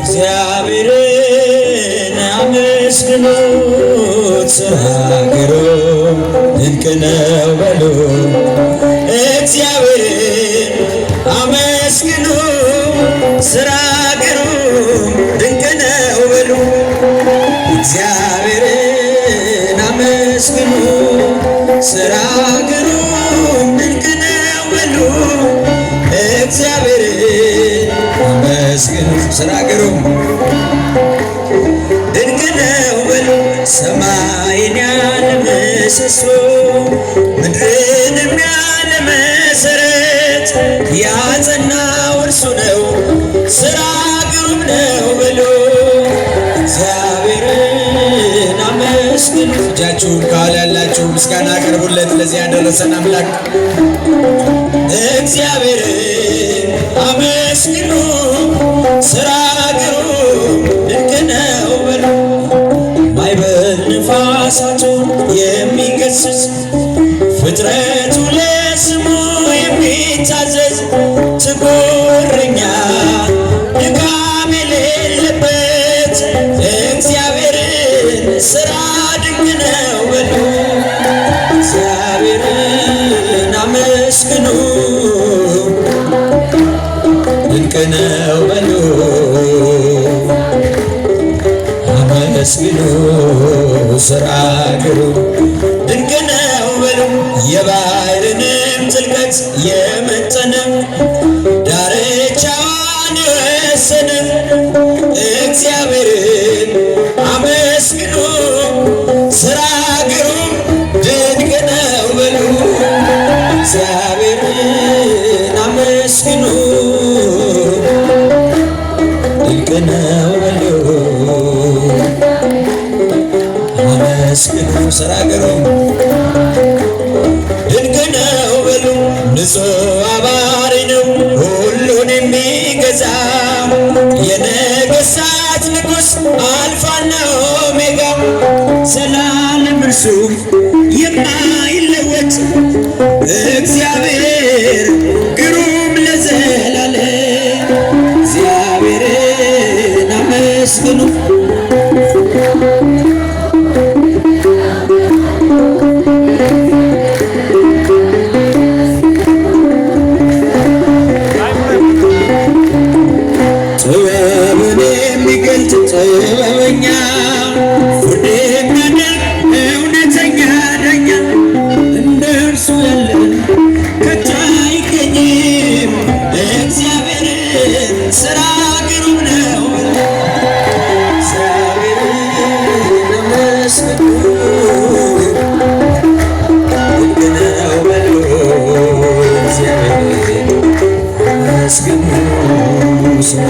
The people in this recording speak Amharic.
እግዚአብሔርን አመስግኑት ሥራ ግሩም ድንቅ ነው በሉ። እግዚአብሔርን አመስግኑ ሥራ ግሩም ድንቅ ነው በሉ። እግዚአብሔርን አመስግኑ ሥራ ግሩም ድንቅ ነው በሉ። እግዚአብሔርን አመስግኑ ሥራ ግሩም ድንቅ ነው በሉ። ሰማይን ያለ ምሰሶ ምድርንም ያለ መሠረት ያጸናው እርሱ ነው ሥራ ግሩም ነው በሉ። እግዚአብሔርን አመስግኑ። እጃችሁን ከኋላ ያላችሁ ምስጋና አቅርቡለት ለዚህ ያደረሰን አምላክ። እግዚአብሔርን አመስግኑ ሥራ ግሩም ድንቅ ነው በሉ። ማዕበል ነፋሳቱን የሚገሥጽ ፍጥረቱ ለስሙ የሚታዘዝ ትጉረኛ ድካም የሌለበት እግዚአብሔርን ሥራ ድንቅ ነው በሉ። እግዚአብሔርን አመስግኑ ድንቅ ነው በሉ። አመስግኑ ሥራ ግሩም ድንቅ ነው በሉ። የባሕርንም ጥልቀት የመጠነ ዳርቻዋን የወሰነ እግዚአብሔርን አመስግኑ ሥራ ግሩም ድንቅ ነው በሉ። እግዚአብሔርን አመስግኑ ድንቅ ነው በሉ። አመስግኑ ሥራ ግሩም ድንቅ ነው በሉ። ንጹሕ አባሪ ነው ሁሉን የሚገዛ የነገሥታት ንጉሥ አልፋና ኦሜጋ ዘላለም እርሱ የማይለወጥ እግዚአብሔር ግሩም ለዘላለም። እግዚአብሔርን አመስግኑ ጥበብን የሚገልጥ ጥበበኛ ፍርድ የሚያደርግ እውነተኛ ዳኛ እንደ እርሱ ያለ ከቶ አይገኝም። እግዚአብሔርን ሥራ ግሩም ነው። እግዚአብሔርን አመስግኑ ድንቅ ነው በሉ። እግዚአብሔርን አመስግኑ ሥራ